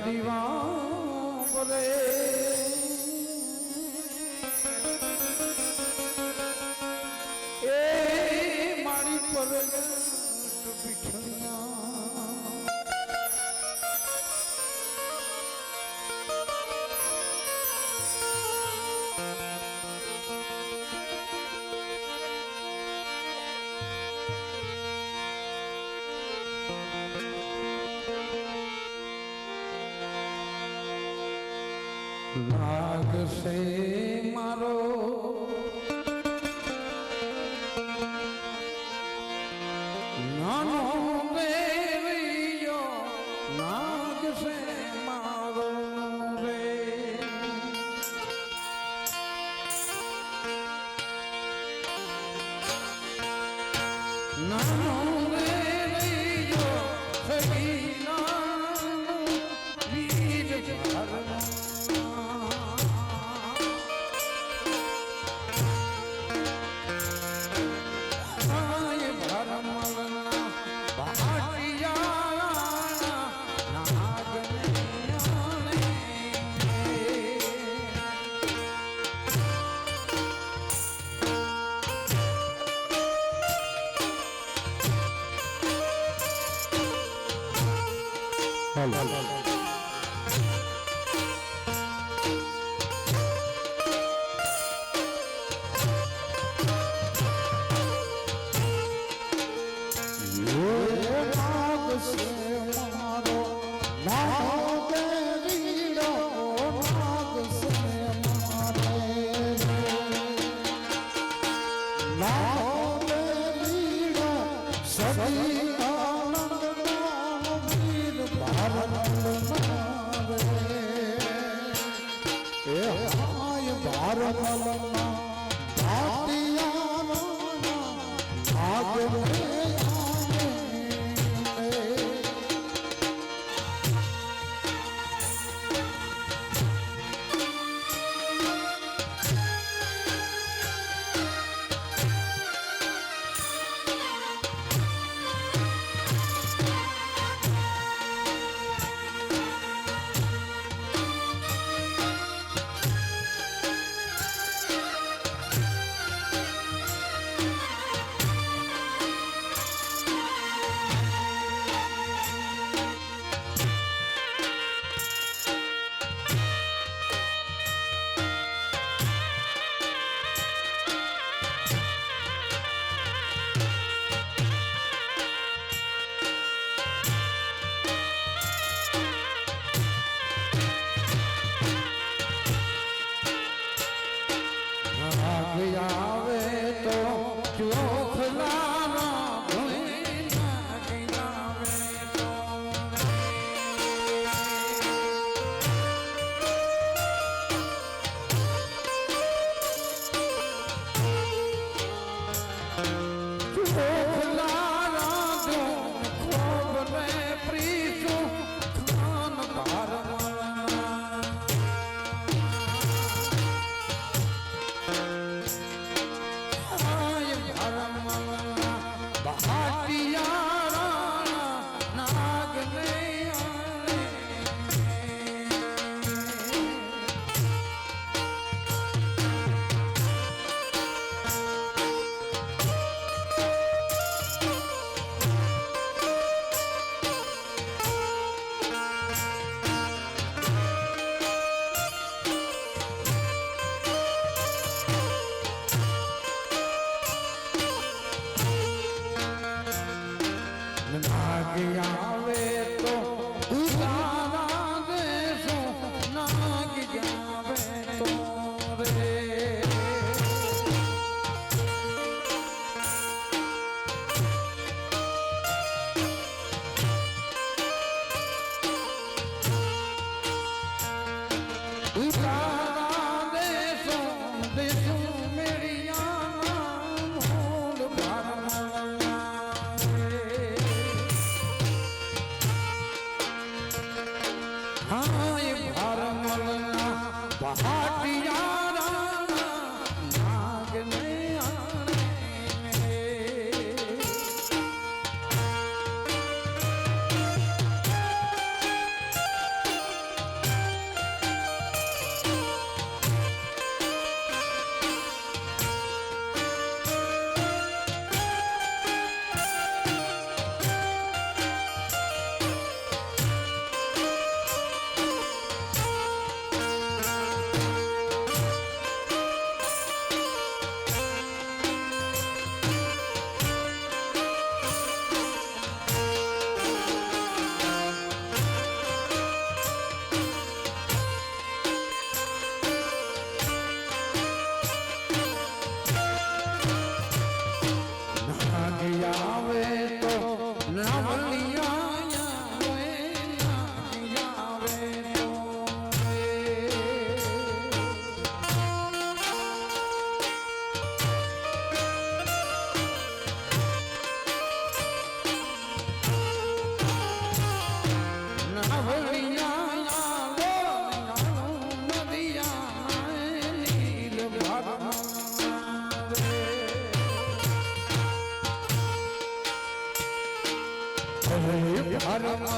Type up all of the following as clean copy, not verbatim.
દીવા રે એ મારી પર પીઠણિયા નાગ સે મારો નાનો દેવીયો નાગ સે મારો રે નાનો દેવીયો સગીના વીર ભારત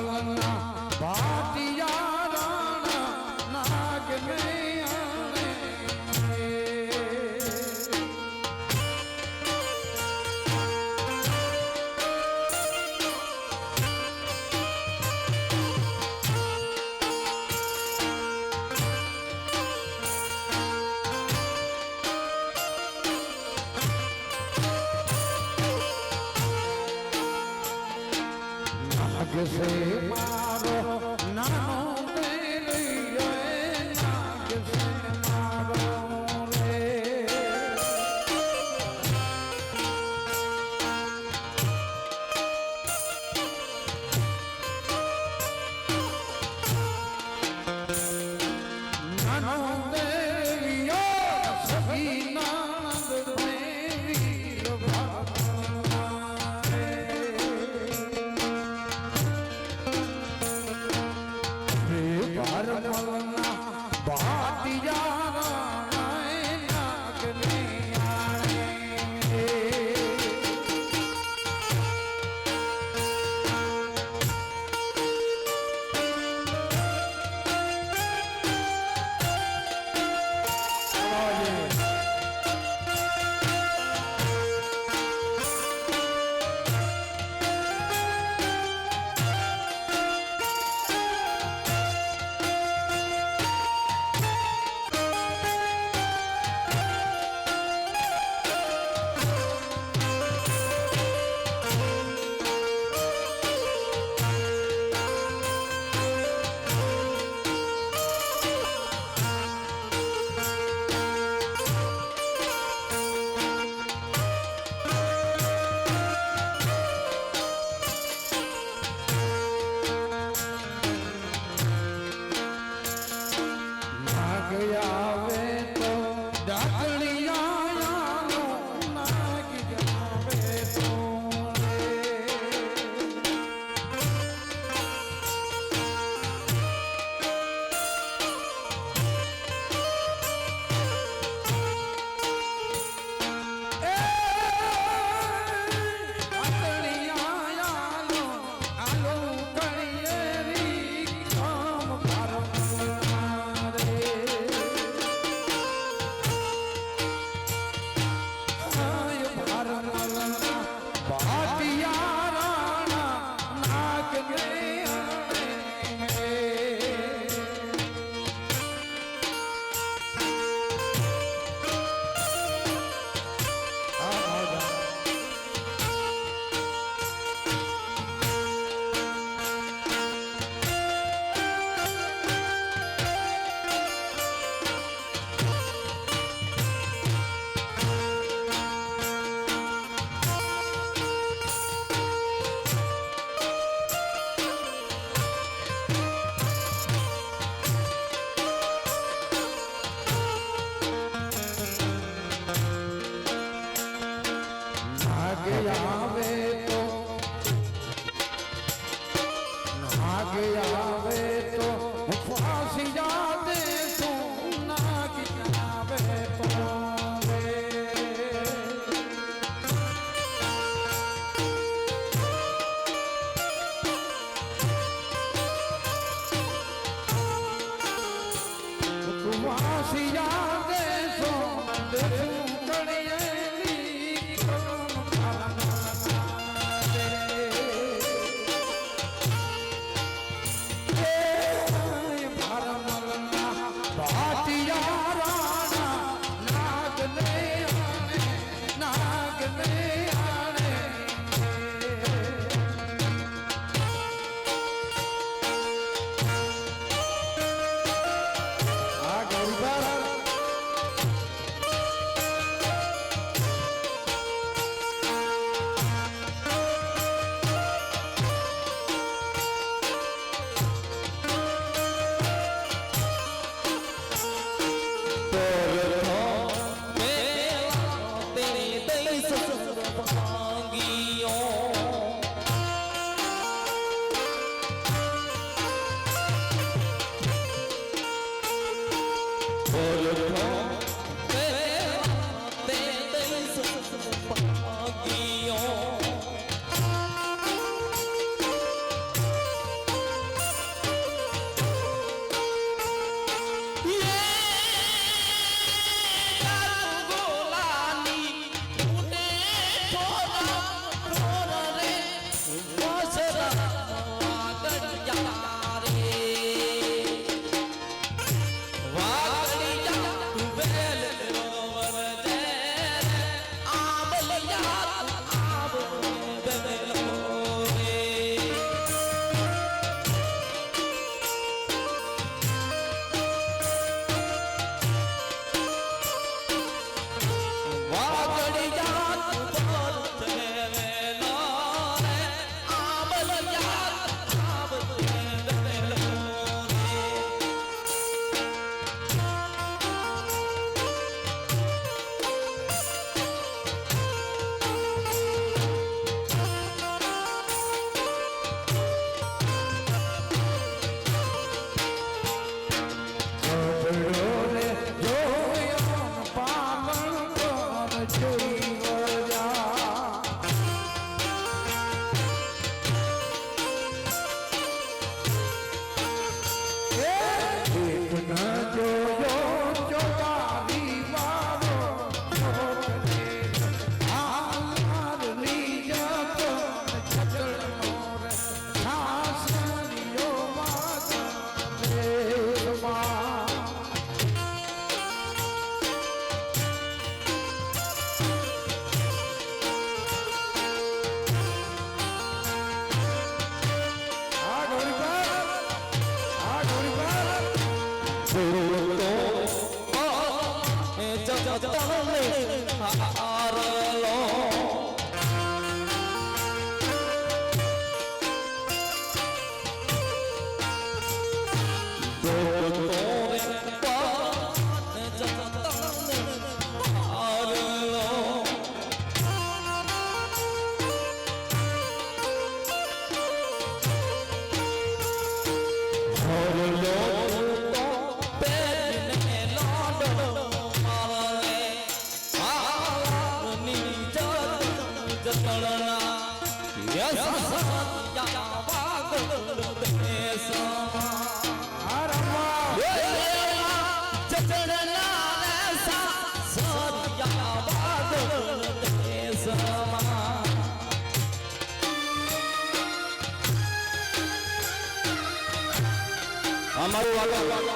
મલના ભાટિયા રાણા નાગ ને આણે નાગ સે મારો નાનો મેલૈયો નાગ સે મારો રે નાનો મેલૈયો સખી નાનંદ દેવી મલના ભાટિયા નાગ ને આણે આવે તો ડાકણિયાનો નાગ આવે તો આવે તો ફાંસી જાતે નાગ આવે તો ફાંસી જાતે અમારું આગળ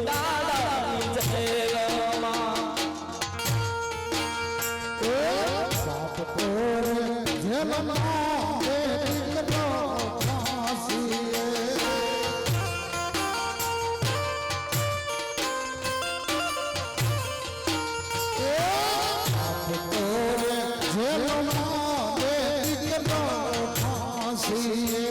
દાદાની જય રમા બાપ તોરે જેલમાં બે દીકરો ફાંસીએ. બાપ તોરે જેલમાં બે દીકરો ફાંસીએ.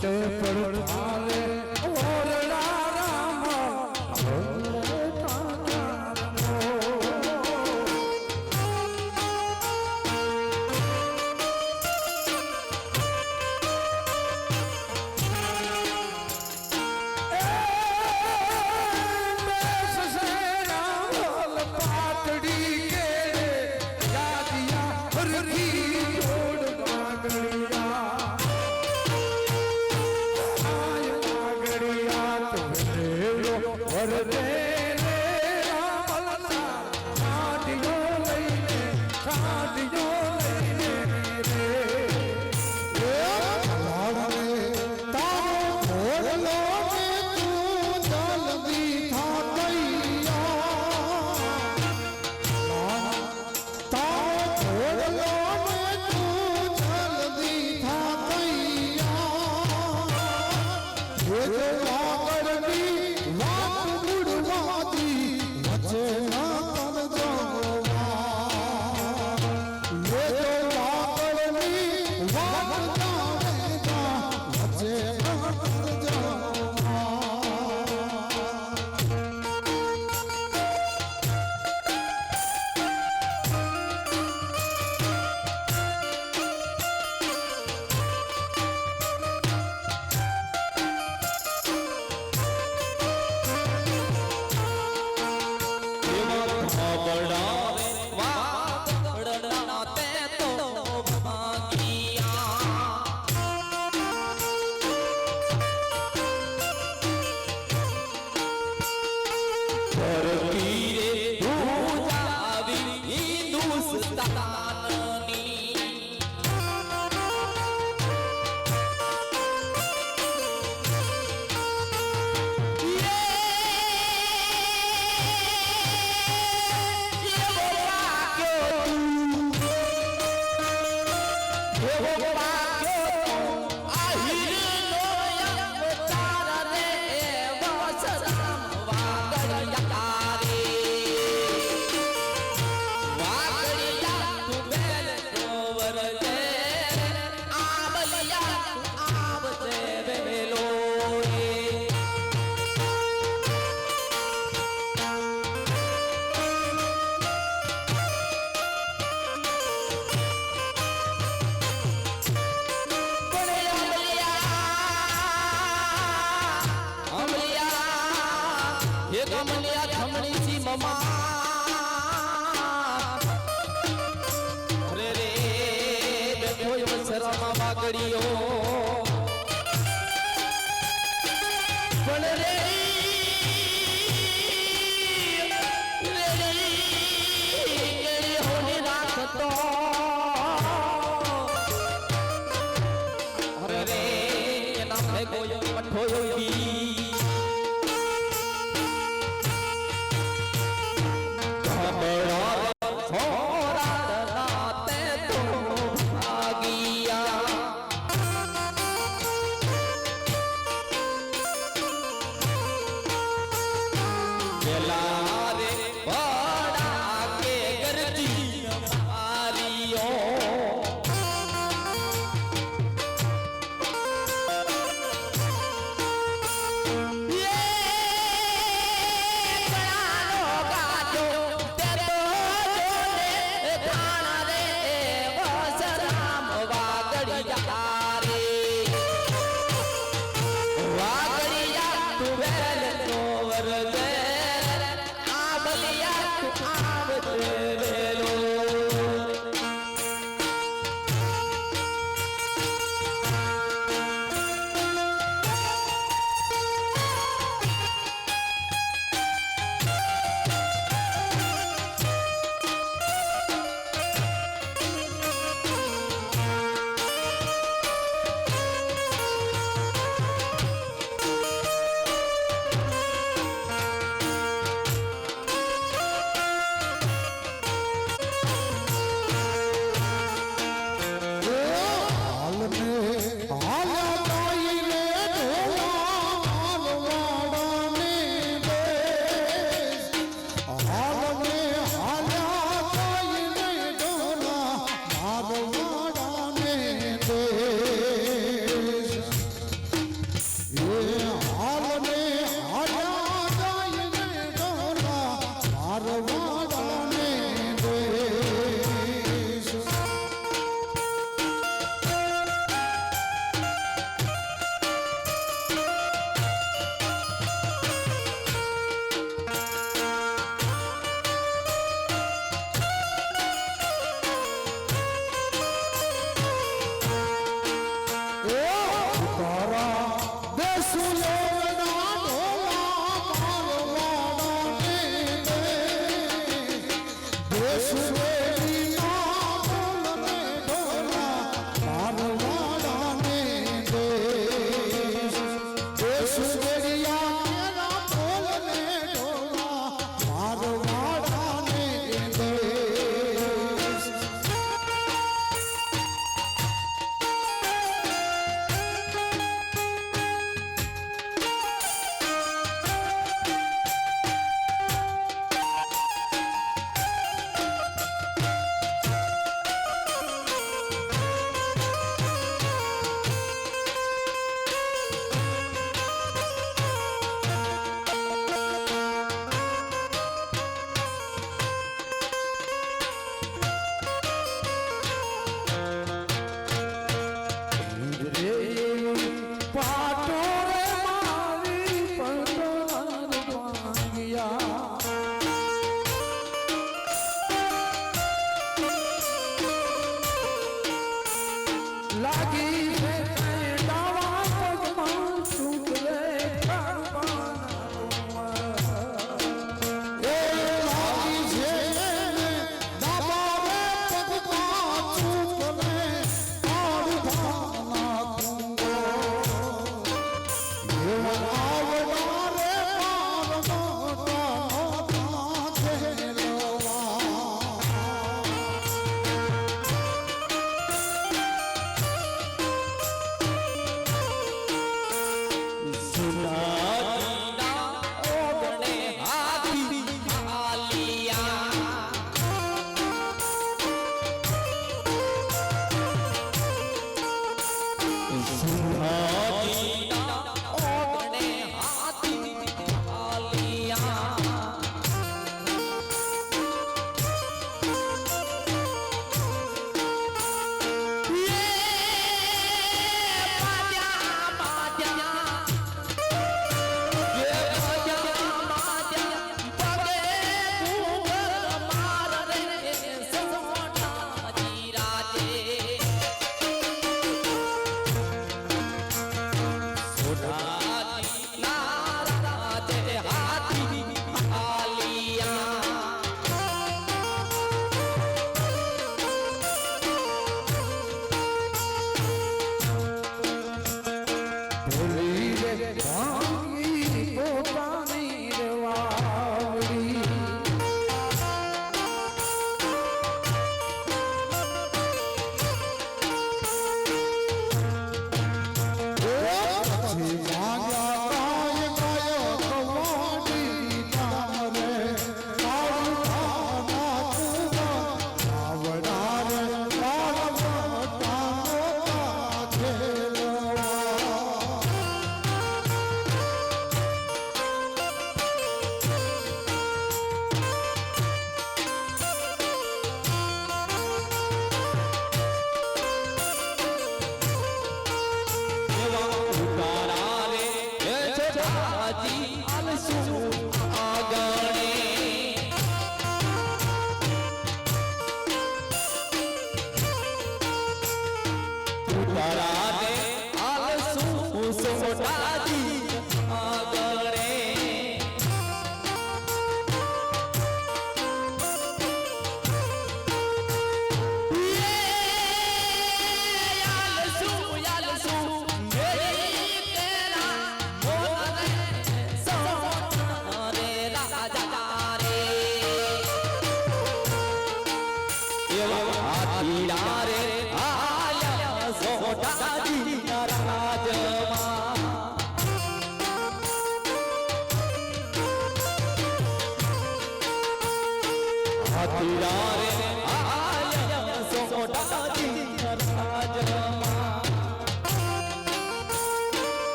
તે પર થારે ઓરડા રામ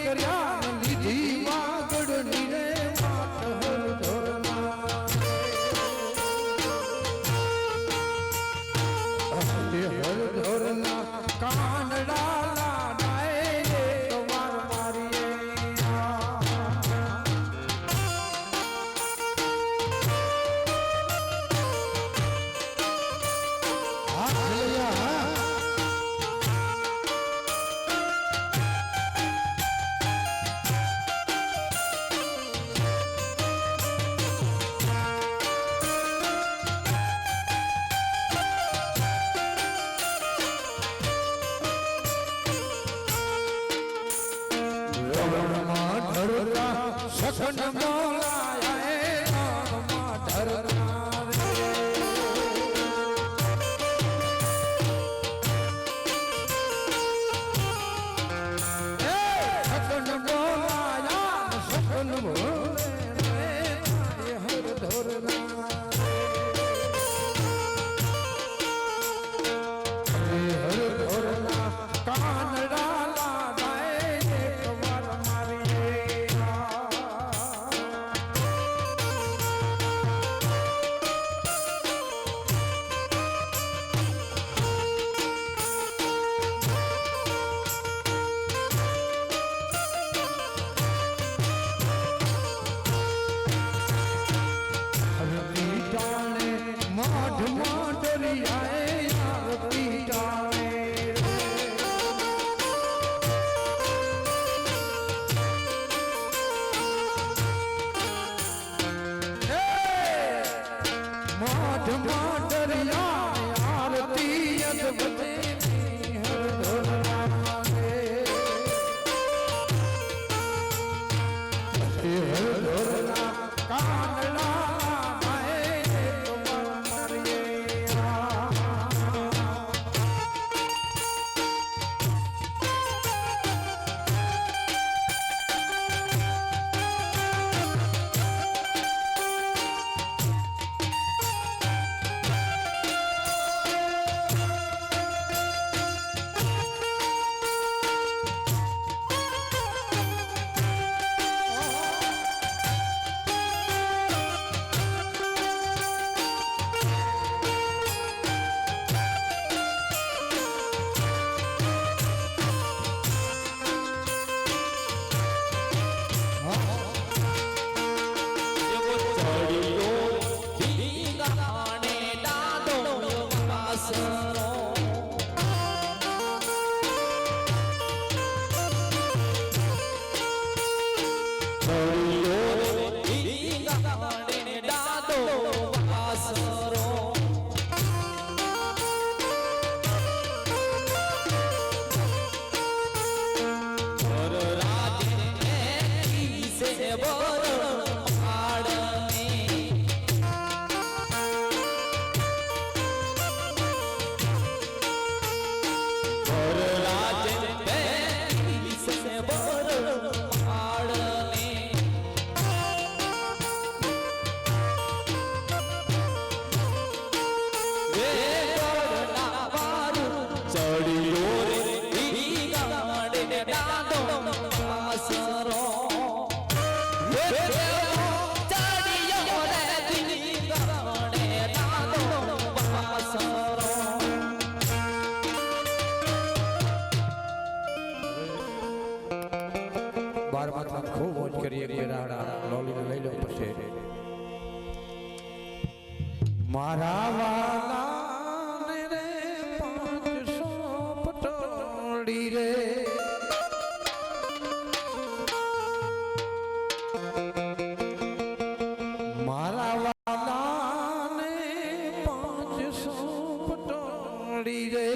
નિકળ્યા સપન બોલાયા આમાં ધરના રે સપન બોલાયા સપન બોલે રે હર ધરના હર ધરના કાનડા લાગાય એક વાર મારી હરતી ટાણે માઢ માઢરિયાએ હરતી ટાણે માઢ માઢરિયાએ આરતી અદભુતની હર ધોરણા રે હર ધોરણા કાનડા ખૂબ મોજ કરીએ લોલી લઈ લો પછી મારા વાલા રે 500 પટોળી રે મારા વાલા ને 500 પટોળી રે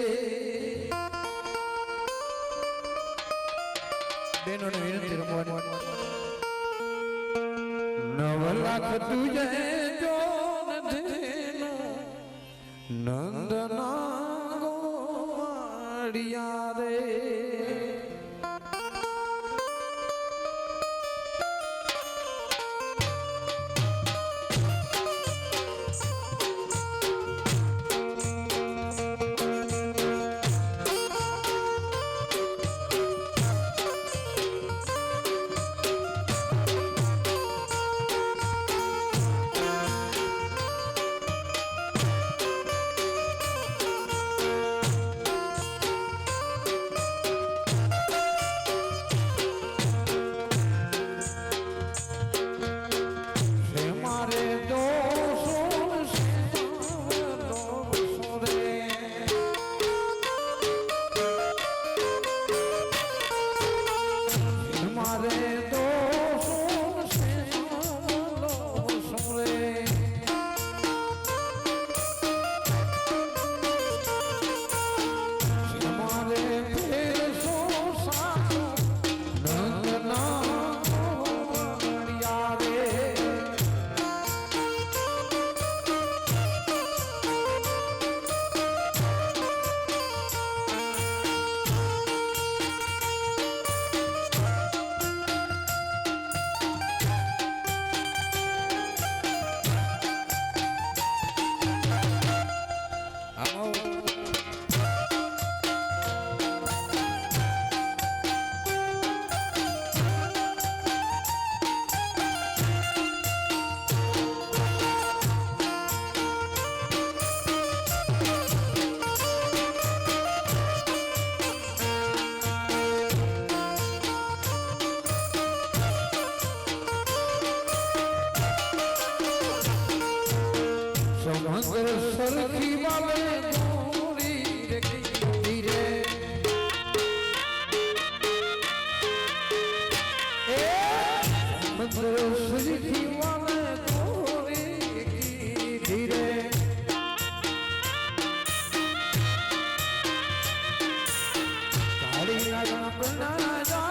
બેનો ને વિનંતી રમવાની 9 લાખ તુજે જો નંદનો નંદના ગોવાળિયા રે સરખી વાલે ગોરી રે ધીરે સરખી વાલે ગોરી ધીરે કાળી ના બના જા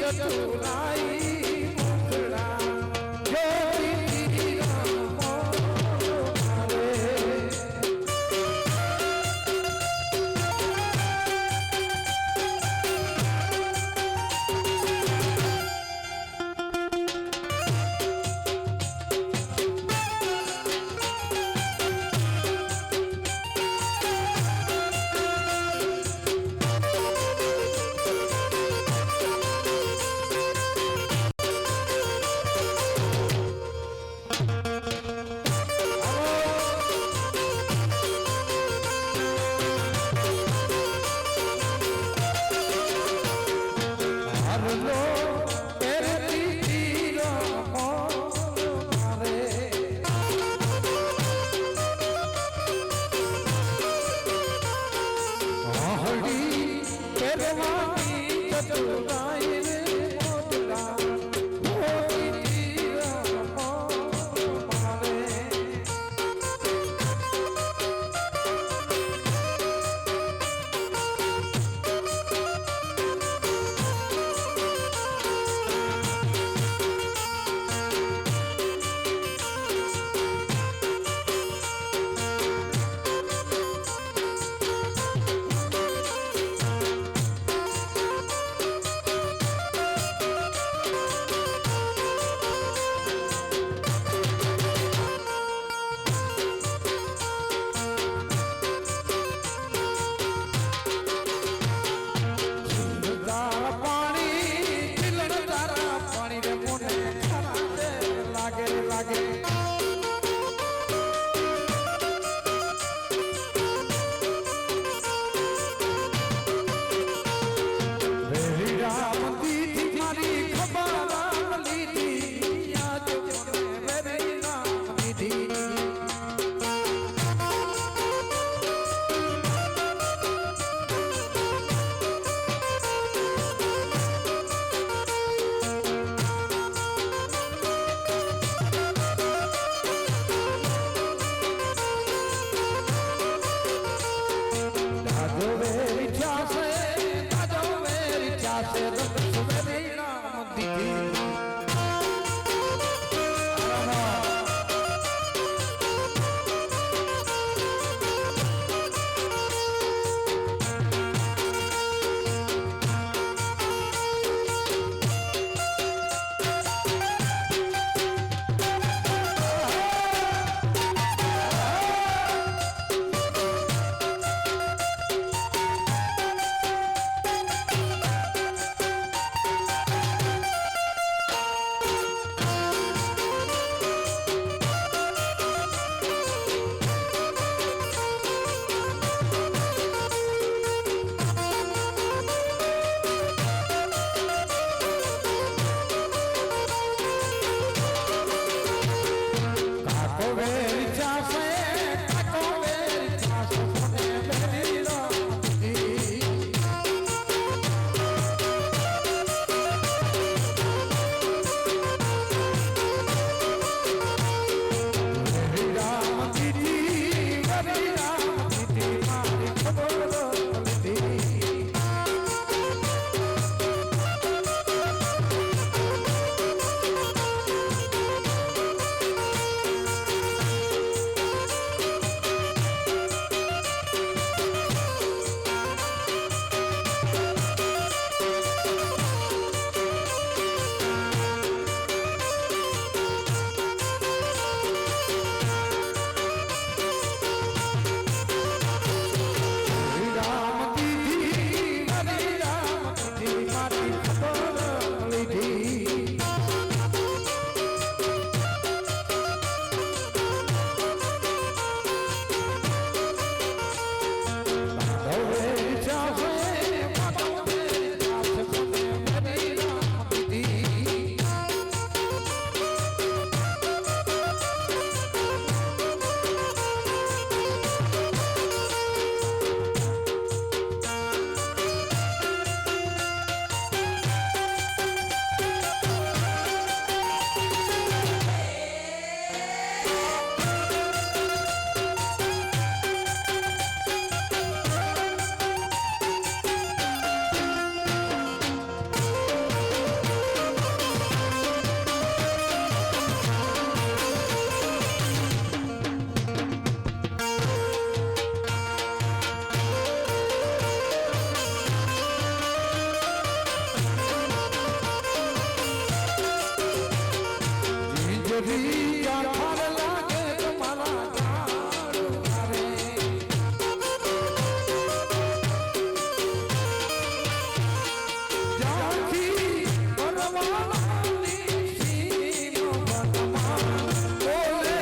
ચતુરાઈ મોકળા જોડી રામો મારે હરલો પહેરતી રામો મારે હળી પહેરવાની ચતુરાઈ રે મોકળા જોડી રામો મારે તારા પાણી ખીલણ તારા પાણી રે મોને ખરા રે લાગે લાગે વેરી રામ દીધી મારી ખબર રામ લીધી યાદ મને વેરી રામ દીધી દાદો વેરી ચાસે દાદો વેરી ચાસે રત વેરી રામ દીધી ગુજરી યાર લાગે તમારા ગાડું મારે જાખી પરવાનાની સીનો બતમાં બોલે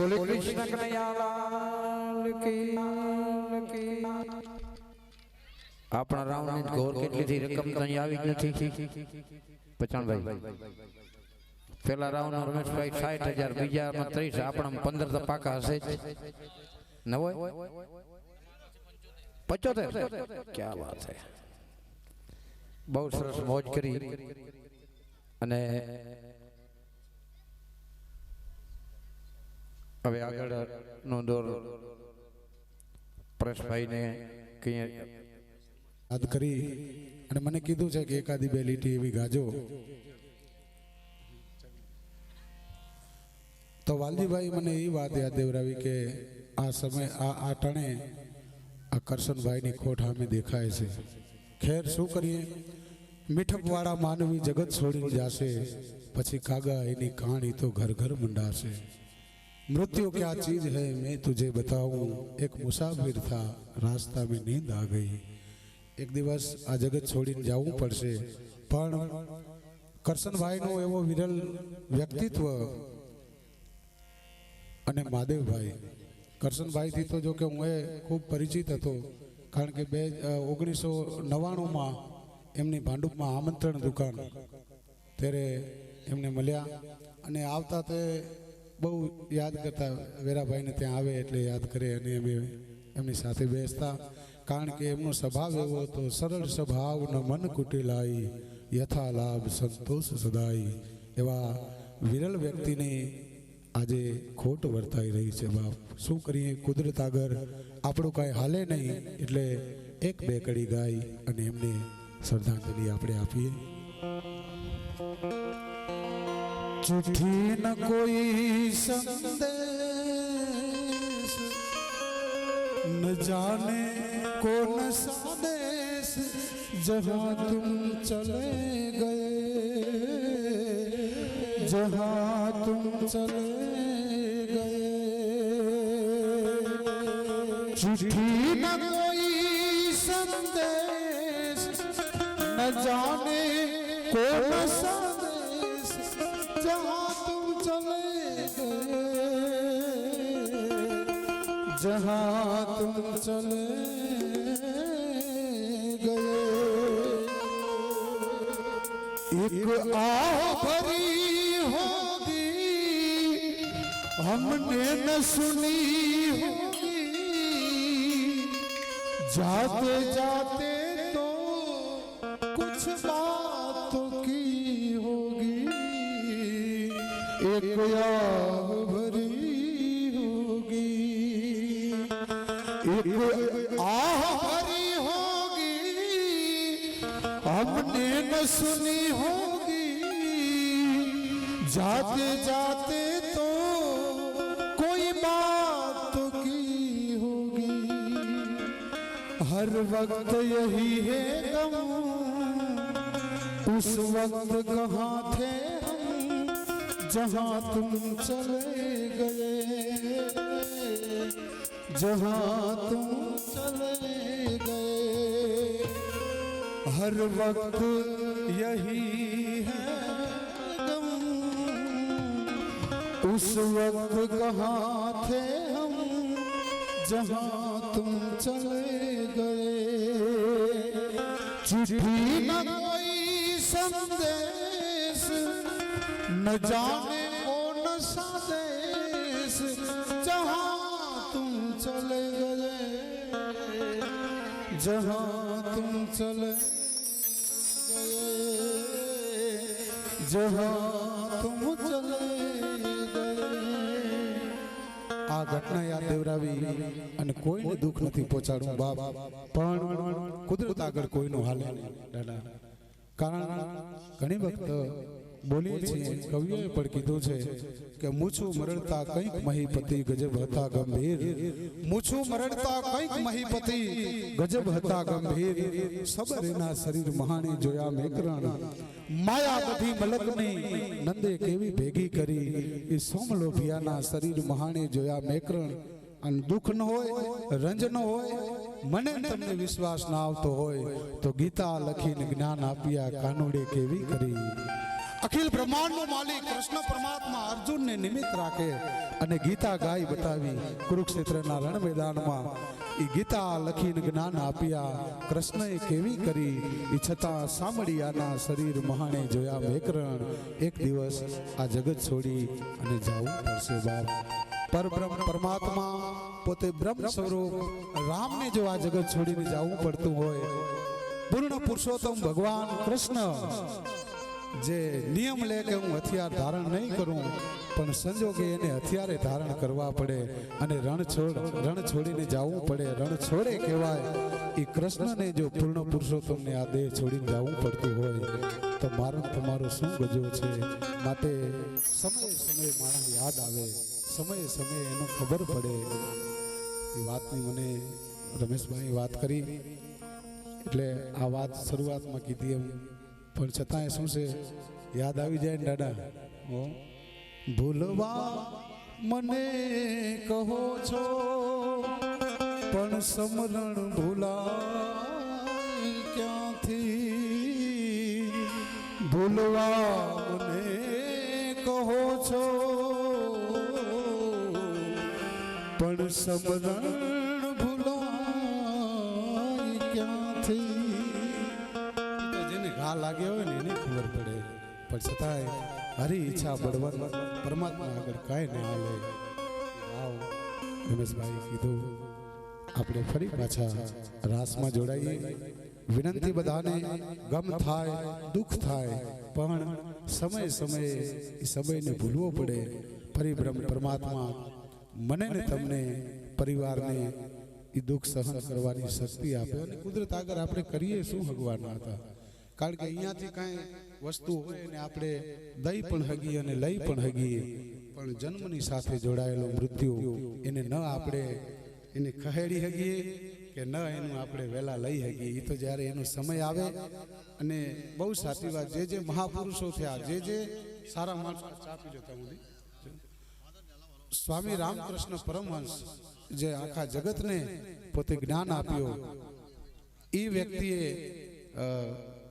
બોલે કૃષ્ણ કનૈયાલાલ કી આપણા રાવણ ગોર કેટલી રકમ તઈ આવી જ નથી પચાણભાઈ પેલા રાવણ રમેશભાઈ 60,000 બીજામાં 30 આપણા 15 તો પાકા હશે ન હોય 75 ક્યાં વાત છે બહુ સરસ મોજ કરી અને હવે આગળ નો દોર પરેશભાઈને કઈ યાદ કરી અને મને કીધું છે કે એકાદી બે લીટી એવી ગાજો તો વાલજીભાઈ મને એ વાત યાદ દેવરાવી કે આ સમય આ ટાણે આ કરશનભાઈની ખોટ સામે દેખાય છે ખેર શું કરીએ મીઠપવાળા માનવી જગત છોડી જાશે પછી કાગા એની કહાણી તો ઘર ઘર મંડાશે मृत्यु क्या चीज है मैं तुझे बताऊं एक मुसाफिर था रास्ता में नींद आ गई एक दिवस आ जगत छोड़ीने जावू पड़शे पण करशनभाई नो एवो विरल व्यक्तित्व अने महादेवभाई करशनभाई थी तो जो के हूँ खूब परिचित हतो कारण के 1999 में એમની ભાંડુપમાં આમંત્રણ દુકાન ત્યારે એમને મળ્યા અને આવતા તે બહુ યાદ કરતા વેરાભાઈને ત્યાં આવે એટલે યાદ કરે અને અમે એમની સાથે બેસતા કારણ કે એમનો સ્વભાવ એવો હતો સરળ સ્વભાવ ન મન કુટિલાઈ યથા લાભ સંતોષ સદાઈ એવા વિરલ વ્યક્તિને આજે ખોટ વર્તાઈ રહી છે બાપ શું કરીએ કુદરત આગળ આપણું કાંઈ હાલે નહીં એટલે એક બે કડી ગાઈ અને એમને શ્રદ્ધાંજલિ આપણે આપીએ चिट्ठी न कोई संदेश न जाने कौन सा देश जहाँ तुम चले गए जहाँ तुम चले गए चिट्ठी न कोई संदेश न जाने कौन सा जहाँ तुम चले गए जहाँ तुम चले गए एक आह भरी होगी हमने न सुनी होगी जाते जाते तो कुछ बातों की होगी एक आह भरी होगी एक आह भरी होगी हमने न सुनी होगी जाते जाते तो कोई बात की होगी हर वक्त यही है गम उस वक्त कहाँ थे जहाँ तुम चले गए जहाँ तुम चले गए हर वक्त यही है गम उस वक्त कहाँ थे हम जहाँ तुम चले गए चिट्ठी न कोई संदेश न जाने कौन सा देश जहाँ तुम चले गए जहाँ तुम चले गए जहाँ तुम चले गए આ ઘટના યાદ દેવરાવી અને કોઈને દુઃખ નથી પહોંચાડવું બાપ પણ કુદરત આગળ કોઈનું હાલે દાદા કારણ ઘણી વખત બોલીએ છીએ કવિઓએ પણ કીધું છે કે મૂછું મરડતા કંઈક મહીપતિ ગજબ હતા ગંભીર મૂછું મરડતા કંઈક મહીપતિ ગજબ હતા ગંભીર સબર એના શરીર મહાણી જોયા મેકરણ માયા બધી મલકની નંદે કેવી ભેગી કરી એ સોમલોભિયાના શરીર મહાણી જોયા મેકરણ અને દુઃખ ન હોય રંજ ન હોય મને તમને વિશ્વાસ ના આવતો હોય તો ગીતા લખીને જ્ઞાન આપ્યા કાનુડે કેવી કરી અખિલ બ્રહ્માંડનો માલિક કૃષ્ણ પરમાત્મા અર્જુનને નિમિત્ત રાખે અને ગીતા ગાઈ બતાવી કુરુક્ષેત્રના રણ મેદાનમાં એ ગીતા લખીને જ્ઞાન આપ્યા કૃષ્ણએ કેવી કરી એ છતાં સામળિયાના શરીર મહાણે જોયા મેકરણ એક દિવસ આ જગત છોડી અને જવું પડશે બાપ પરબ્રહ્મ પરમાત્મા પોતે બ્રહ્મ સ્વરૂપ રામને જો આ જગત છોડીને જવું પડતું હોય પૂર્ણ પુરુષોત્તમ ભગવાન કૃષ્ણ જે નિયમ લે કે હું હથિયાર ધારણ નહીં કરું પણ સંજોગે એને હથિયારે ધારણ કરવા પડે અને રણ છોડીને જવું પડે રણ છોડે કહેવાય એ કૃષ્ણને જો પૂર્ણ પુરુષોત્તમને આ દેહ છોડીને જવું પડતું હોય તો મારો તમારો શું ગજો છે માટે સમયે સમયે માણસ યાદ આવે સમયે સમયે એનો ખબર પડે એ વાતની મને રમેશભાઈ વાત કરી એટલે આ વાત શરૂઆતમાં કીધી એમ પણ છતાંય શું છે યાદ આવી જાય ને દાદા ભૂલવા મને કહો છો પણ સમરણ ભૂલાય ક્યાંથી ભૂલવા મને કહો છો પણ સમરણ ભૂલાય ક્યાંથી ના લાગ્યો હોય ને એને ખબર પડે, પણ છતાંય હરી ઈચ્છા બળવંત પરમાત્મા આગળ કાંઈ ના હાલે. આવ રમેશભાઈ કીધું આપણે ફરી પાછા રાસમાં જોડાઈએ. વિનંતી બધાને, ગમ થાય દુઃખ થાય પણ સમય સમયે એ સમયને ભૂલવો પડે. પરિબ્રહ્મ પરમાત્મા મને ને તમને પરિવારને એ દુઃખ સહન કરવાની શક્તિ આપે. અને કુદરત આગળ આપણે કરીએ શું ભગવાનના હતા, કારણ કે અહીંયાથી કાંઈ વસ્તુ હોય ને આપણે દઈ પણ હગીએ અને લઈ પણ હગીએ, પણ જન્મની સાથે જોડાયેલું મૃત્યુ એને ન આપણે એને ખહેડી હગીએ કે ન એનું આપણે વહેલા લઈ હગીએ. એ તો જ્યારે એનો સમય આવે. અને બહુ સાચી વાત, જે મહાપુરુષો થયા, જે સારા માણસો, ચાપી જતા હું સ્વામી રામકૃષ્ણ પરમહંસ જે આખા જગતને પોતે જ્ઞાન આપ્યો, એ વ્યક્તિએ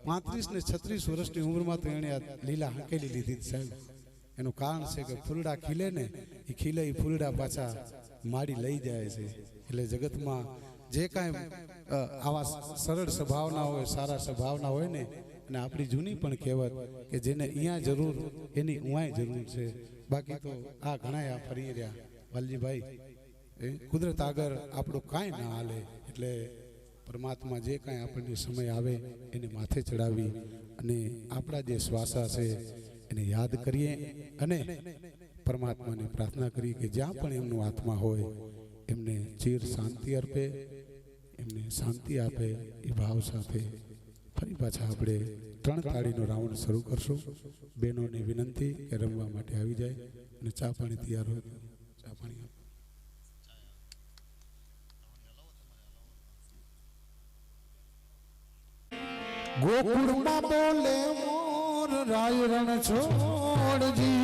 35 ને 36 વર્ષની ઉંમરમાં તો એણે આ લીલા હાંકેલી લીધી સાહેબ. એનું કારણ છે કે ફૂલડા ખીલે ને એ ખીલે એ ફૂલડા પાછા માડી લઈ જાય છે. એટલે જગતમાં જે કાંઈ આવા સરળ સ્વભાવના હોય, સારા સ્વભાવના હોય ને, અને આપણી જૂની પણ કહેવત કે જેને અહીંયા જરૂર એની ઉવાય જરૂર છે. બાકી તો આ ઘણા આ ફરી રહ્યા વાલજીભાઈ, કુદરત આગળ આપણું કાંઈ ના હાલે. એટલે પરમાત્મા જે કાંઈ આપણને સમય આવે એને માથે ચડાવી અને આપણા જે શ્વાસા છે એને યાદ કરીએ અને પરમાત્માને પ્રાર્થના કરીએ કે જ્યાં પણ એમનું આત્મા હોય એમને ચીર શાંતિ અર્પે, એમને શાંતિ આપે. એ ભાવ સાથે ફરી પાછા આપણે 3 તાળીનો રાઉન્ડ શરૂ કરશું. બહેનોને વિનંતી કે રમવા માટે આવી જાય અને ચા પાણી તૈયાર હોય ચા પાણી આપો. ગોકુળમાં બોલે મોર રાય રણ છોડજી,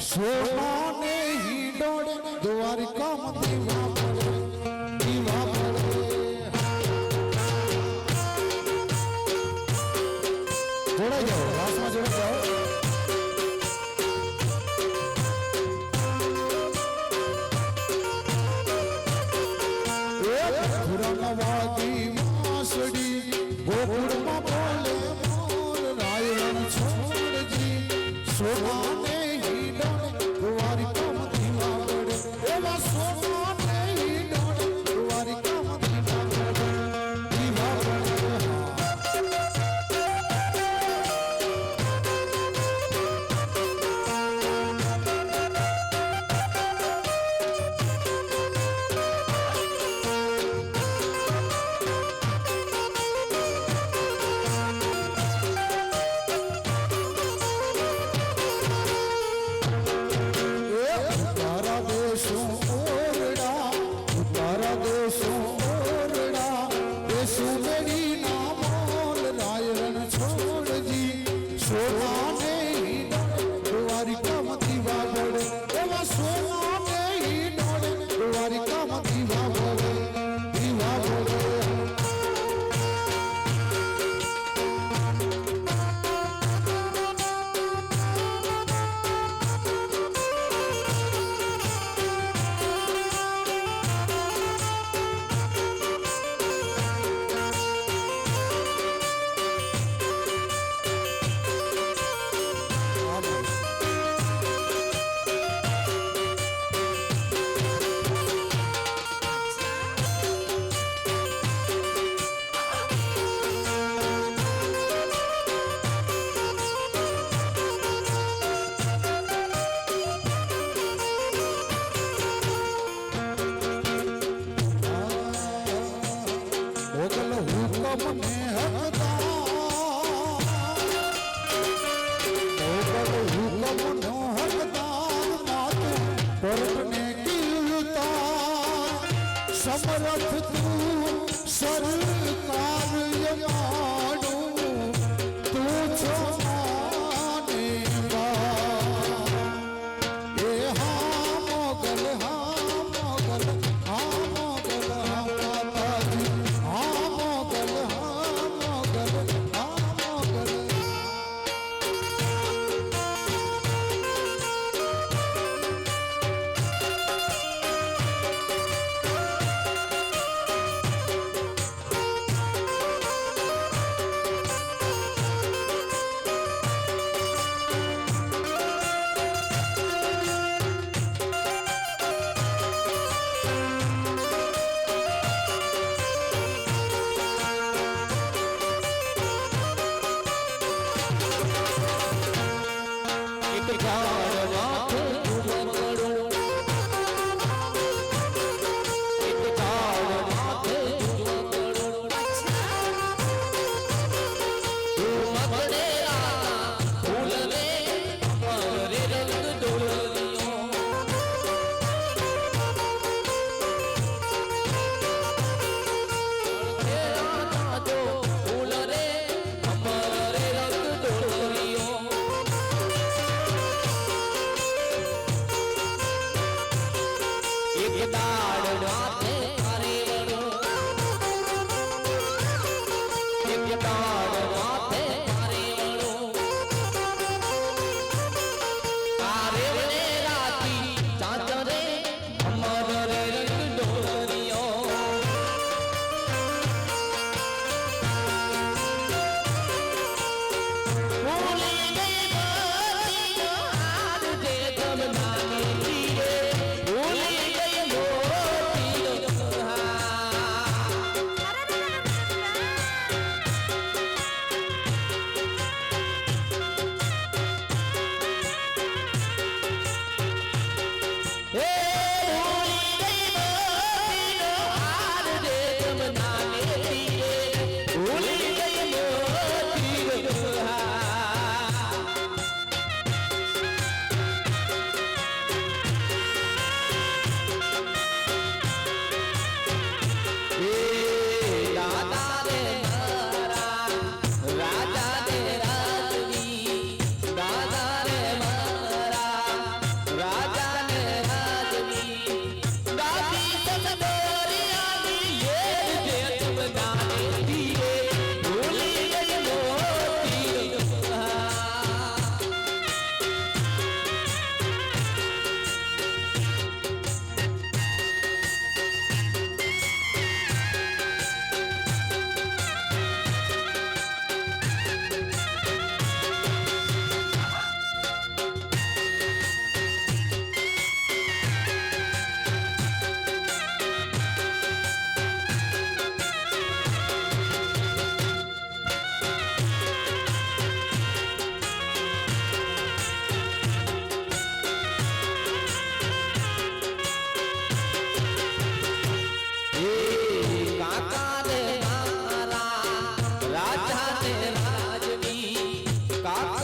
સોનાને હિંડોળે દ્વારિકામાં દીવા પડે, દીવા પડે. જોડાઈ જાઓ, રાસમાં જોડાઈ જાઓ. વાગી વાંસળી ગોકુળમાં બોલે મોર રાય રણ છોડજી, સોનાને હિંડોળે દ્વારિકામાં દીવા પડે. એવા સોનાને હિંડોળે દ્વારિકામાં દીવા પડે, દીવા પડે. Para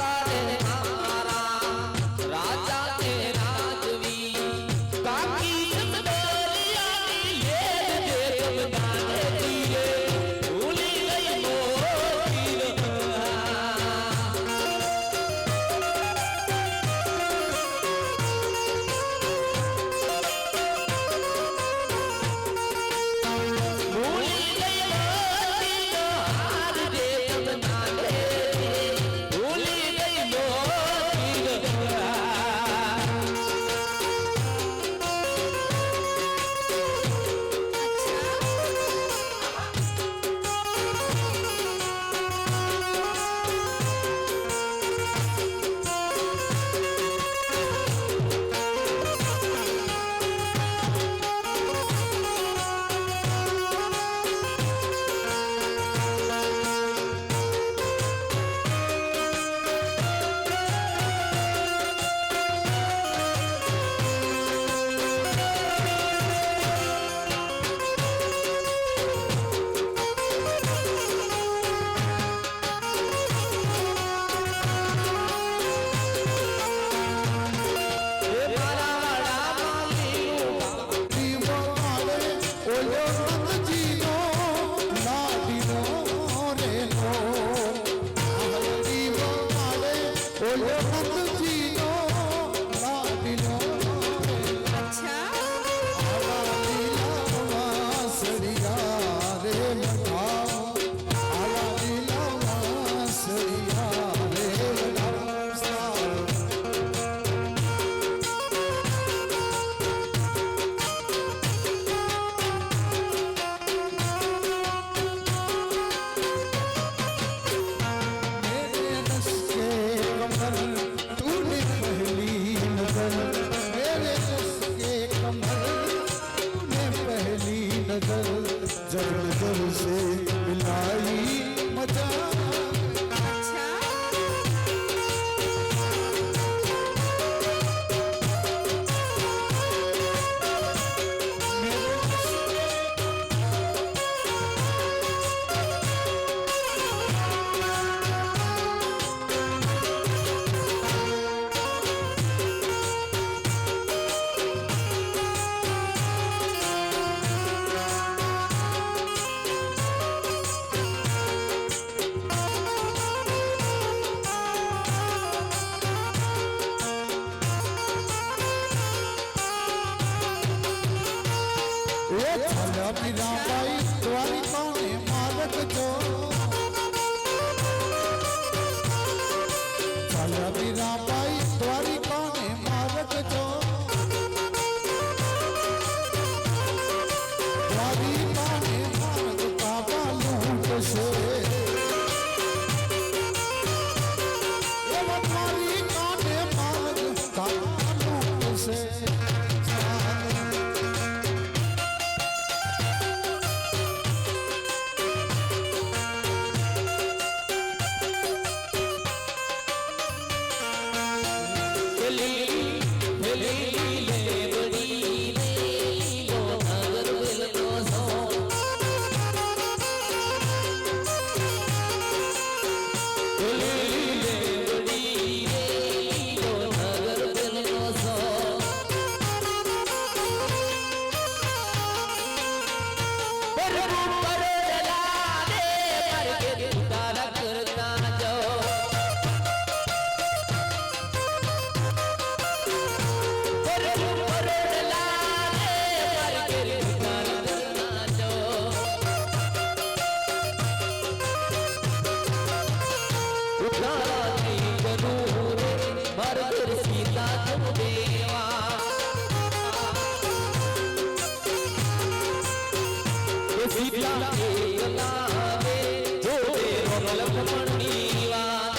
સીતા લાવે જોડે લક્ષ્મણની વાત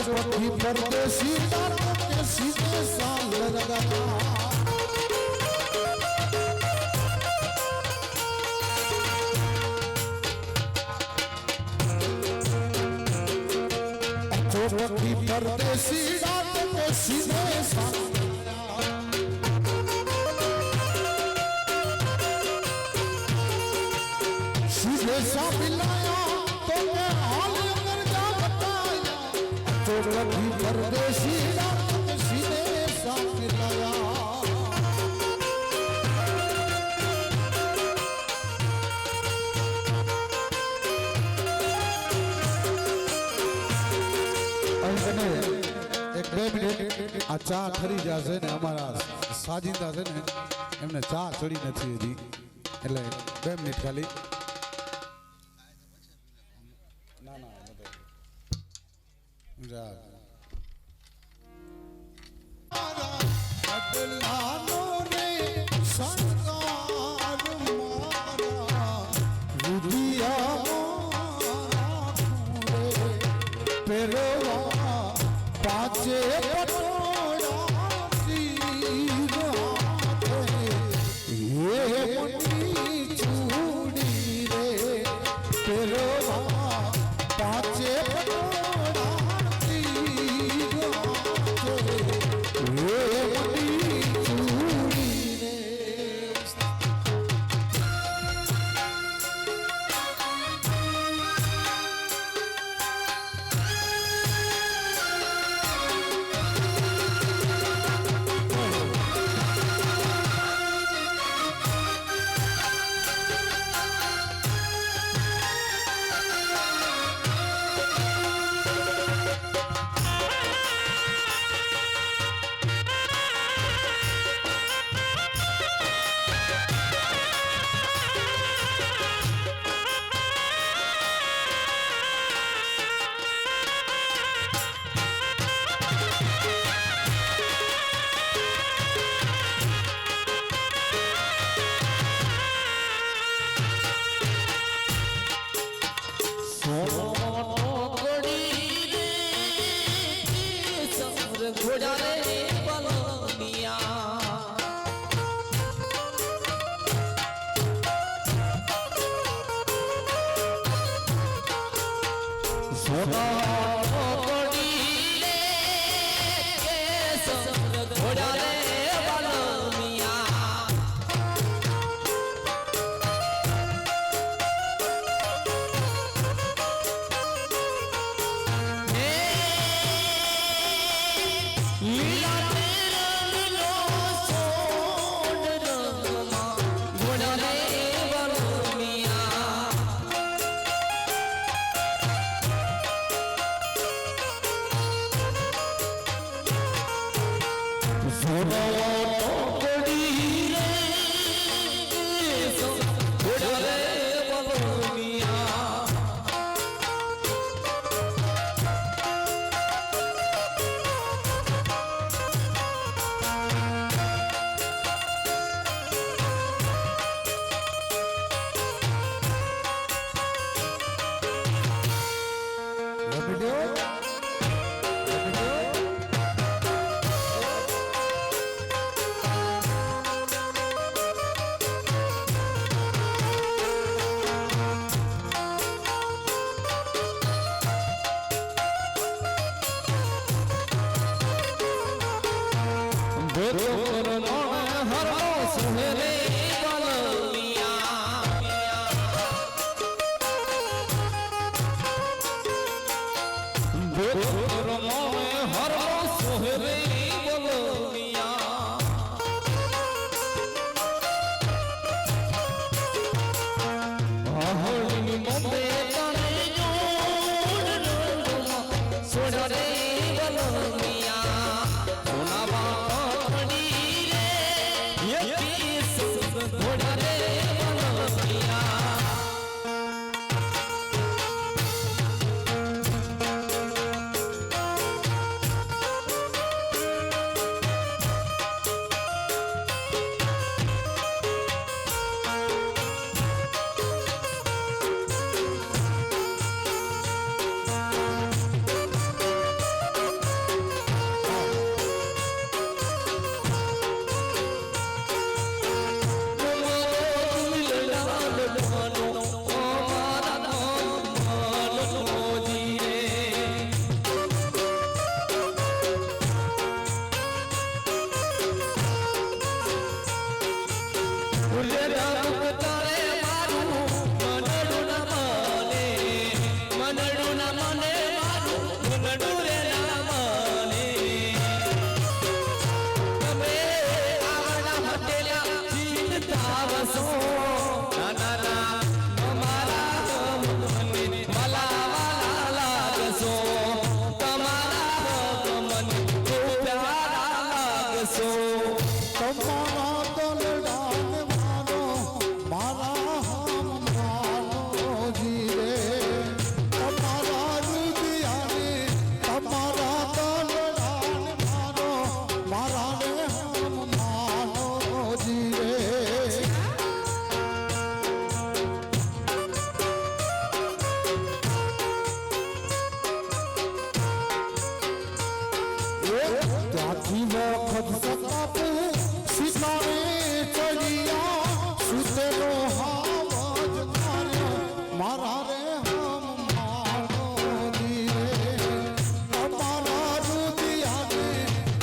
पति परदेसी दांतों के सीधे साल लगाया पति परदेसी दांतों के सीधे साल सीधे सा मिलाया तो मैं हाल अंदर जा बताया कभी परदेसी रात सीधे साथ मिलाया एक 2 મિનિટ આ ચા ઠરી જશે ને અમારા સાજિંદા છે ને એમને ચા ચડી નથી હજી એટલે 2 મિનિટ ખાલી जा अदलानो रे संगार मारा रुदिया मारा पेरवा पाचे पटोड़ा तीरा ये मनी चूड़ी रे पेरवा पाचे તમારા દલડાને માનો મારા હમ માનો જીરે તમારા રુદિયાને તમારા દલડાને માનો મારા રે હમ માનો જીરે ત્યાંથી વખત સતાપુ સીતાને ચડિયા સુતેલો હાવજ માર્યો મારા રે હમ માનો દીરે તમારા રુદિયાને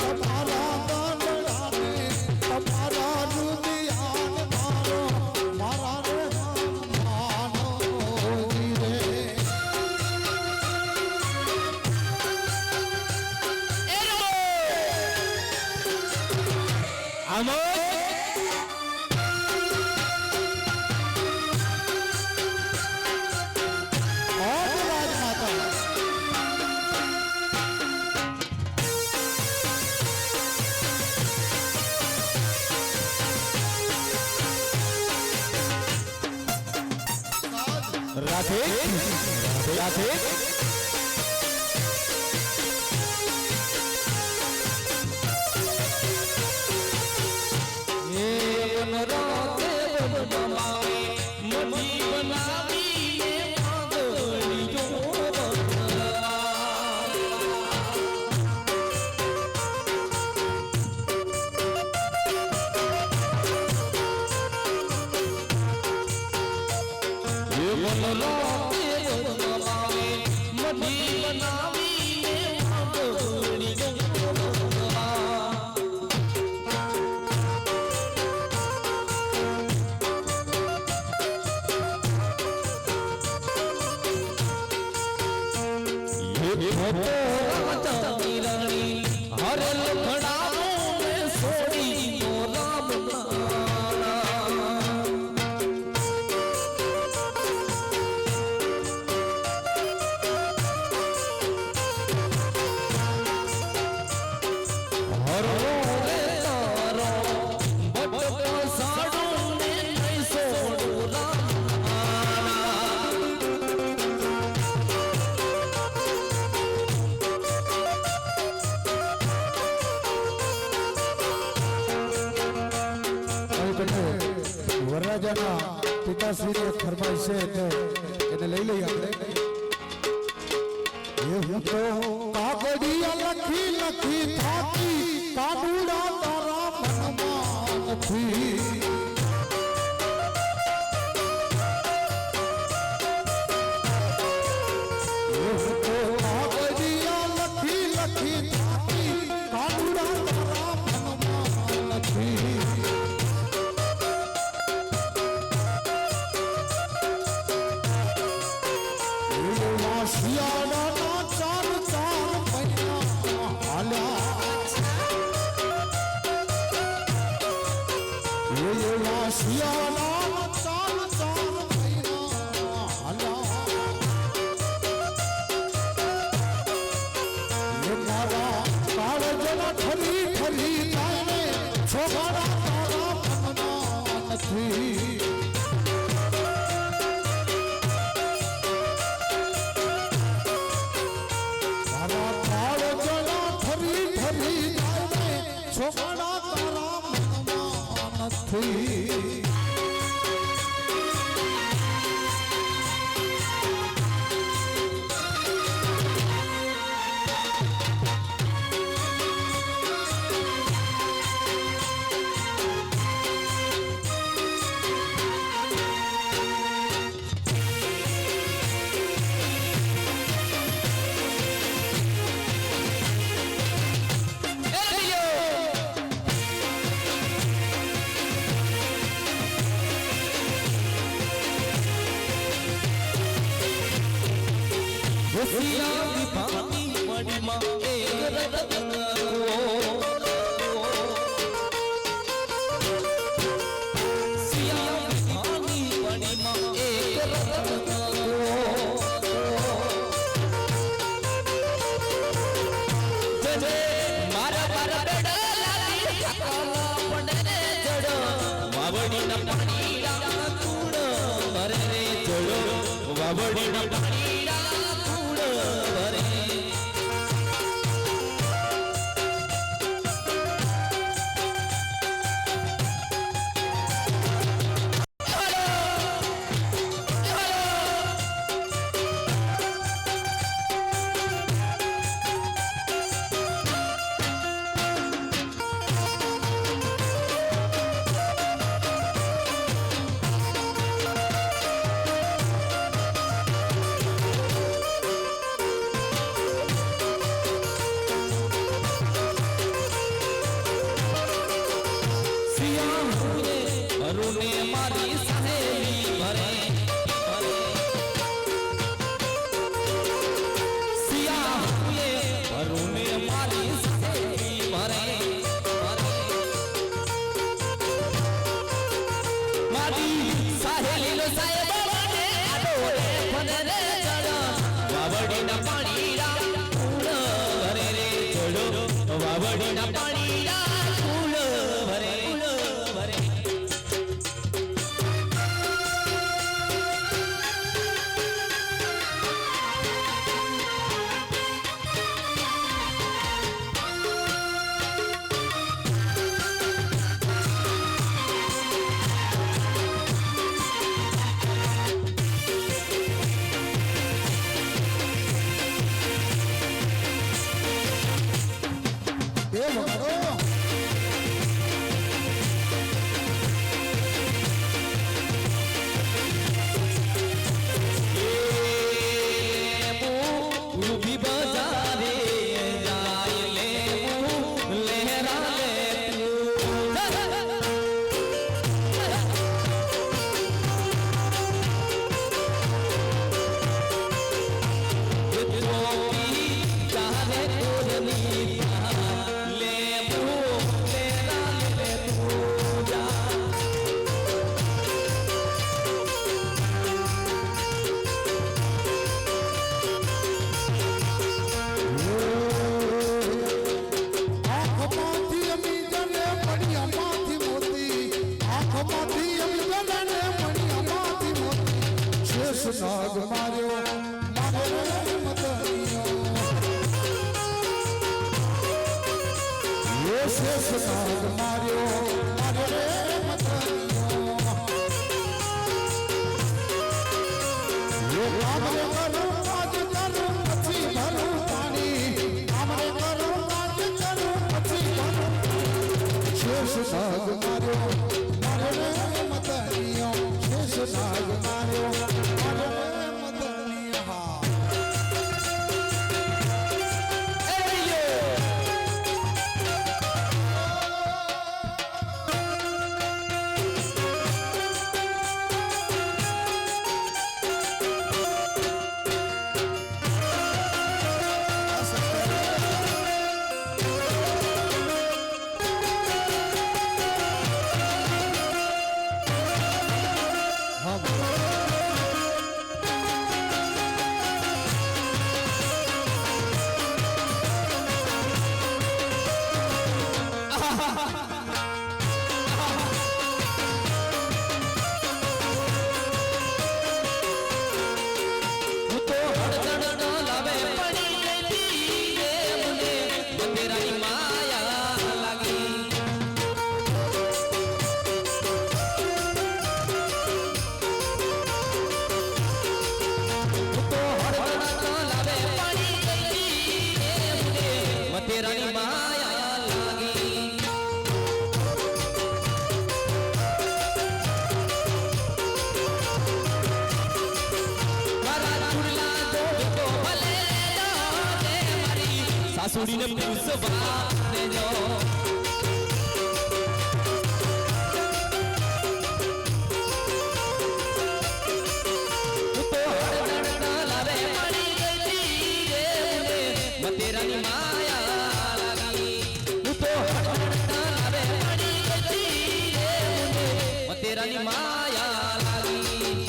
તમારા દલડાને તમારા રુદિયાને મારો મારા રે હમ માનો દીરે राधे राधे राते बनवावे मनी बनावी ने मांगली जो ये बनवाते बनवावे मनी बनावी ने मांगली जो हरे लखड़ाओं में सोड़ी तो राम नाना हर रे तारो बटको साड़ों में नहीं सोड़ो राम नाना વરરાજાના પિતાશ્રીને ફરમાઈશ છે એટલે એને લઈ લઈએ આપણે એ હું તો કાગડિયા લખી લખી થાકી કાબુડા તારા મનમાં નથી એ હું તો કાગડિયા લખી લખી થાકી કાબુડા તારા મનમાં નથી શિયાળાના ચાર ચાર મહિના હાલ્યા એવા શિયાળાના ચાર ચાર મહિના હાલ્યા એ મારા કાળજના ઠરી ઠરી જાય છોકરા તારા મનમાં નથી છોકરા તારા મનમાં નથી सिया विभानी मणिमा एक रतन सिया विभानी मणिमा एक रतन जजे मारा मारा बेड़ा लागी काला पड़े વડીના પાણીના ફૂલ ભરે ભરે નાગ માર્યો મારે મદનિયો યે શેષ નાગ માર્યો મારે મદનિયો યે કામરે કરું આજ કરું પછી ભરું પાણી કામરે કરું આજ કરું પછી ભરું શેષ નાગ માર્યો મારે મદનિયો શેષ નાગ માર્યો સાસુડીને પૂછવા દેજો તો હરદણ લાવે પડી ગઈ રે મતેરાની માયા લાગી તો હરદણ લાવે પડી ગઈ રે મતેરાની માયા લાગી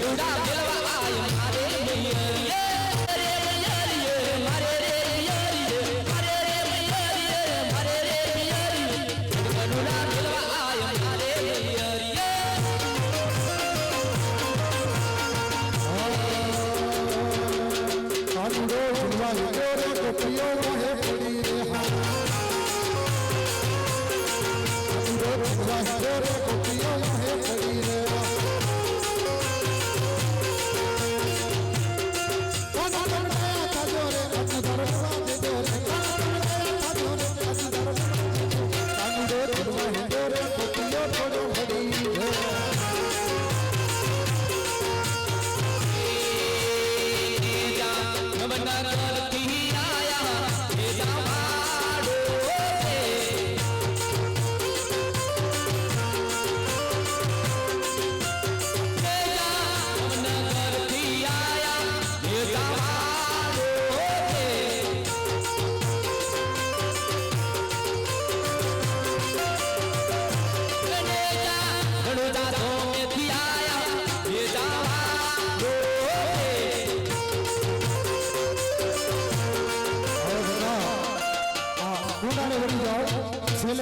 ગરુડા ગેલવા આય મારે મૈયરિયે રે મૈયરિયે મારે રે મૈયરિયે મારે રે મૈયરિયે મારે રે મૈયરિયે ગરુડા ગેલવા આય મારે મૈયરિયે કાનુડો ફૂલવા રે ગોપિયો રહે પડી રે હા કાનુડો ફૂલવા રે ગોપિયો રહે પડી રે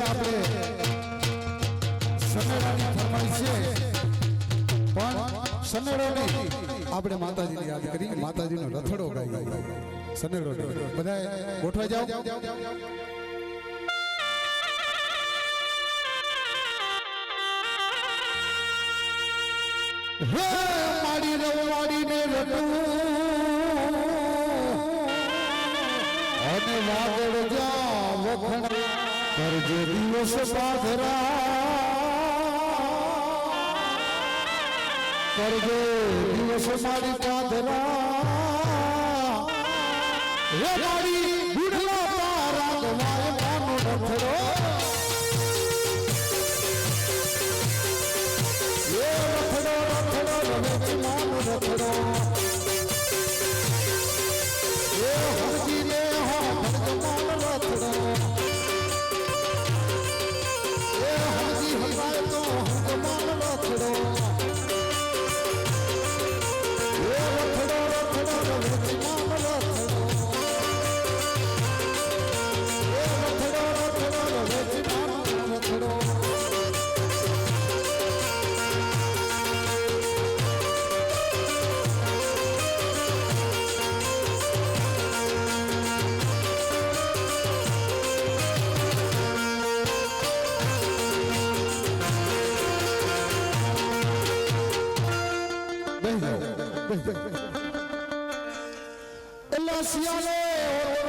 આપણે સનેડાની ફરમાઈશ છે પણ સનેડો નહીં આપણે માતાજીને યાદ કરી માતાજીનો રથડો ગાઈ સનેડો બધા ગોઠવાઈ જાઓ હે માડી રવાડીને રટું અને વાગડ જા વખણ કરજે દિવસ પાધરા કરજે દિવસ મારી પાધરા હે માડી બુઢલા તારા ગવાય માનો રથડો રથડો એ હરજીને હો ભગવાન રથડો એ હરજી હલાય તો ભગવાન રથડો એ રથડો રથડો ભગવાન રથડો એ રથડો રથડો ભગવાન રથડો સિયાલે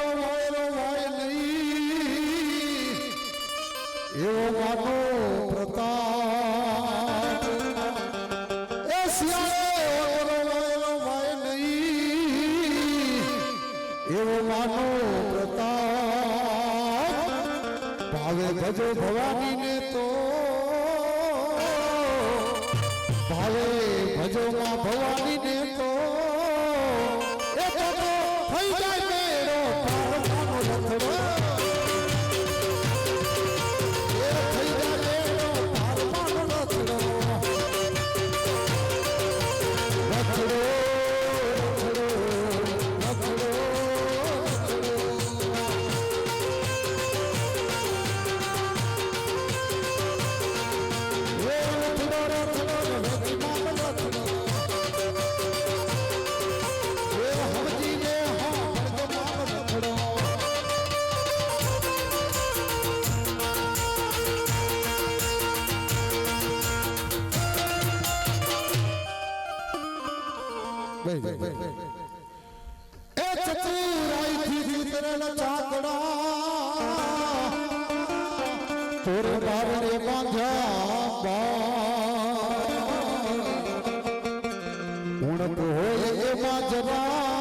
ઓરો વાય નહીં એવો માનો પ્રતાપ એ સિયાલે ઓરો વાય નહીં એવો માનો પ્રતાપ ભાવે ભજો ભવાનીને તો ભાવે ભજો માં ભવાનીને તો એ ચતુરાઈ થી તરેલા ચાકડા તોર બારણે બાંધ્યા ઉણપ હોય એમાં જરાય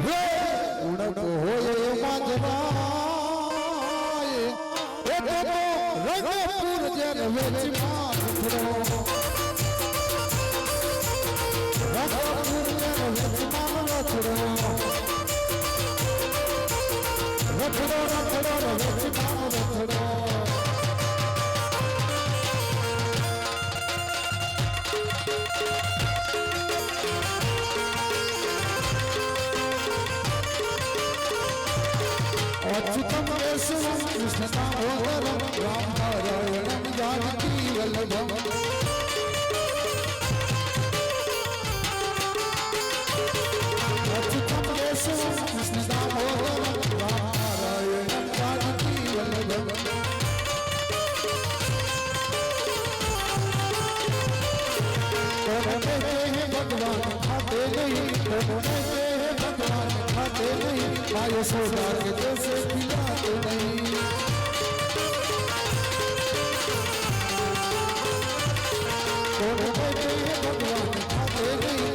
હે ઉણપ હોય એમાં જરાય એ તો રંગપુર જેન વેચમાં अच्युतम केशवम कृष्ण दामोदरम राम नारायणम जानकी वल्लभम अच्युतम केशवम कृष्ण दामोदरम राम नारायणम जानकी वल्लभम भगवान खाते नहीं भगवान खाते नहीं माया सोदा के जैसे खिलाते नहीं भगवान खाते नहीं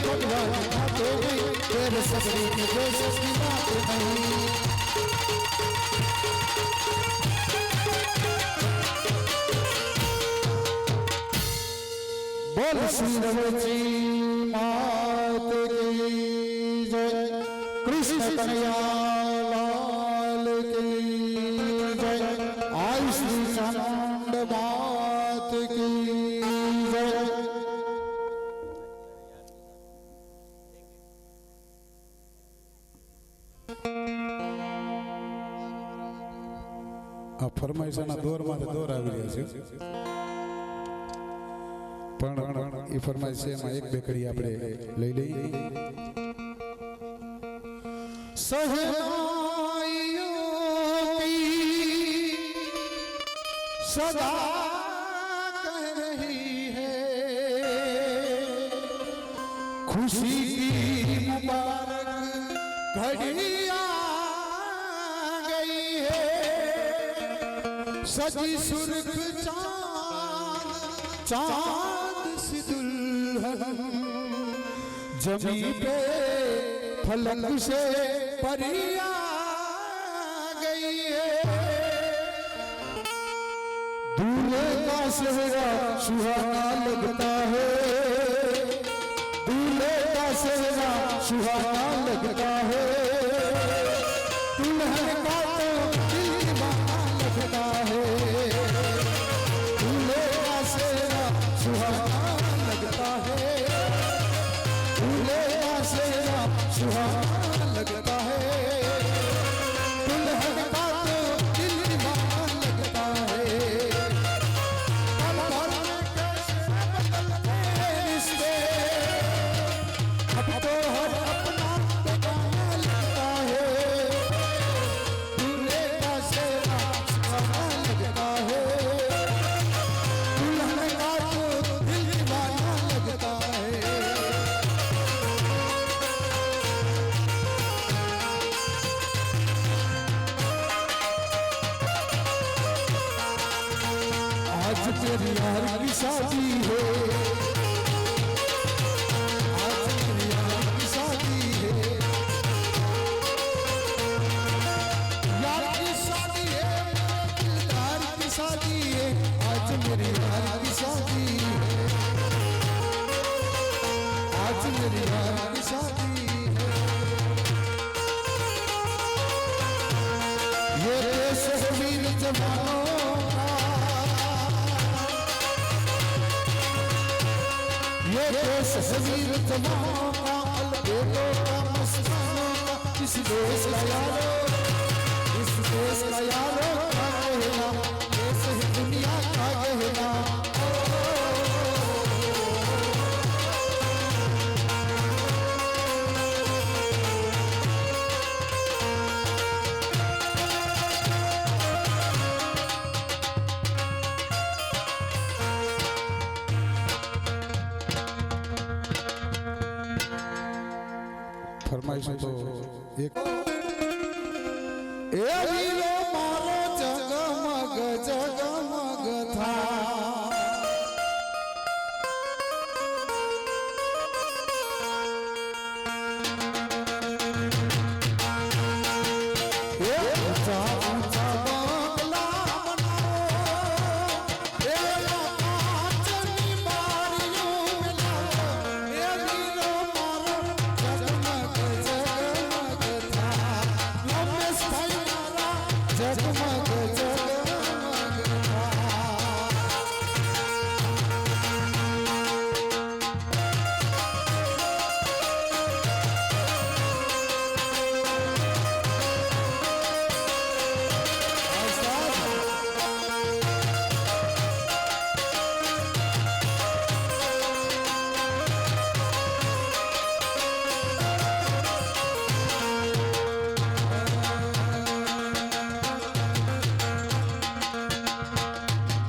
भगवान खाते नहीं तेरे ससुर के जैसे खिलाते नहीं बोल श्री रवची मात की जय कृष्ण कन्हैया लाल की जय आई श्री चामुंड मात की जय આ ફરમાઈશાના દોરમાંથી દોર આવી રહ્યા છે પણ એ ફરમાઈશ છે એમાં એક બે કડી આપણે લઈ લઈએ सहनाइयों की सदा कह रही है खुशी की मुबारक घड़ी आ गई है सजी सुर्ख चांद सी दुल्हन जमी पे फलक से परिया गई है दूल्हे का सेहरा सुहाना लगता है दूल्हे का सेहरा सुहाना लगता है दुल्हन का तो दिल दीवाना लगता है दूल्हे का सेहरा सुहाना लगता है दूल्हे का सेहरा सुहाना लगता है दुल्हन का तो दिल दीवाना लगता है पल भर में कैसे बदलते रिश्ते अब तो हर अपना बेगाना लगता है दूल्हे का सेहरा सुहाना लगता है दुल्हन का तो दिल दीवाना लगता है आज तेरी यार की शादी है आज तेरी यार की शादी है यार की शादी है यार की शादी है आज मेरी यार की शादी है आज मेरी यार की शादी है ये देश है वीर जवानों ये देश वीर जवानों का अलबेलों का मस्तानों का इस देश का यारो इस देश का यारो का कहना देश है दुनिया का कहना फरमाइश तो एक ए वीरो मारो जगमग जगमग था ए ऊंचा ऊंचा बंगला बनाओ ए कांचनी बारियों में लाओ ए वीरो मारो जगमग जगमग था लंबे स्थाई मारा जगमग जगमग था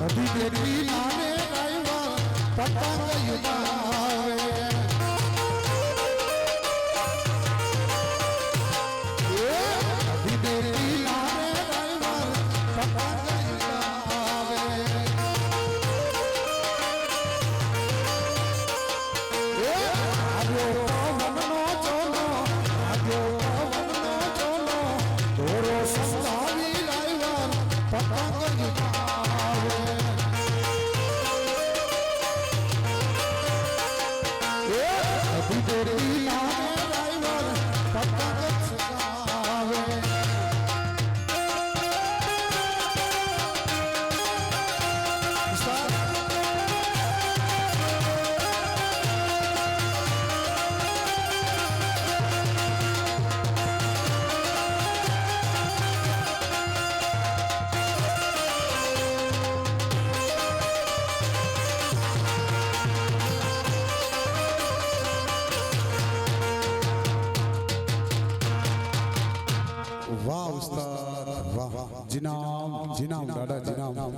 अभी बेटी नाने गायवा पतंग युगावे अभी बेटी नाने गायवा पतंग युगावे आगो पवनो चलो आगो पवनो चलो तोरो संभावी गायवा पतंग युगावे વાહ ઉસ્તાદ વાહ જીનામ જીનામ દાદા જીનામ